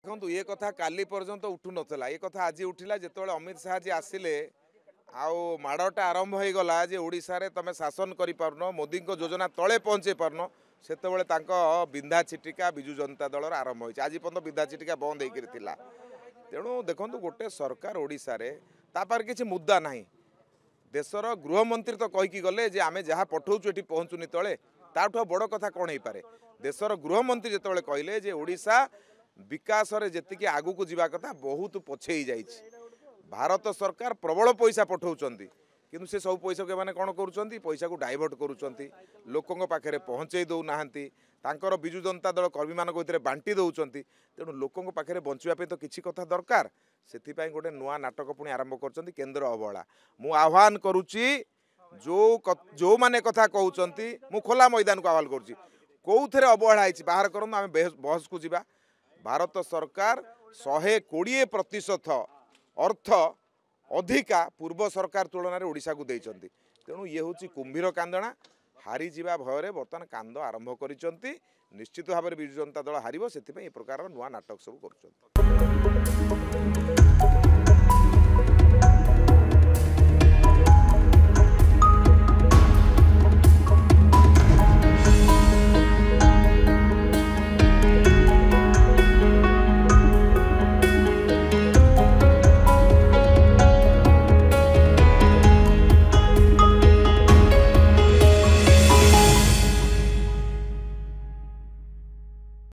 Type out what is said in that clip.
देखो ये कथा काली पर्यंत उठू नाला ये कथा आज उठिला जो अमित शाह जी आसिले आउ माड़टा आरंभ हो गला जे ओडिशा रे तमे शासन करि पारनो मोदी को योजना तले पहुँचे पारनो सेतेबेले तांको बिंधा चिटिका बिजु जनता दल आरंभ होइछ। आज पर्यंत बिंधा चिटिका बंद होइकिर थिला। तेणु देखंतु गोटे सरकार ओडिशा रे तापर किछि मुद्दा नाही। देशर गृहमंत्री तो कहीकि गले जे आमे जहाँ पठाऊछु एठी पहुँचुनी तले ताठो बड़ कथा कौन हो पारे। देशर गृहमंत्री जितेबाला कहले जे ओडिशा विकास रे जेतिकी आगु को जीवा कथा बहुत पछेई जाइछि। भारत सरकार प्रबल पैसा पठाउछंती किंतु से सब पैसा के माने कोन करूछंती पैसा को डाइवर्ट करूछंती लोकंग पाखरे पहुँचई दउ नाहंती तांकर बिजु जनता दल कर्मी मान भितर बांटी दउछंती। तेणु लोकंग पाखरे बंचिया पे तो किछि कथा दरकार सेथिपाई गोटे नुआ नाटक पुणी आरंभ करछंती केंद्र अवहेला। मु आह्वान करूची जो माने कथा कहउछंती मु खोला मैदान को आह्वान करूची कौथरे अवहेला होइछि बाहर करन आमे बहस को जीवा। भारत सरकार 120% अर्थ अधिका पूर्व सरकार तुलन में ओडिशा को देइछंती। तेणु ये हूँ कुंभीर कांदना हारी जीवा भय बर्तमान कांद आरंभ करिसंती। निश्चित भाव में बिजु जनता दल हारिबो सेथिपई ए प्रकार नुआ नाटक सब करूछंती।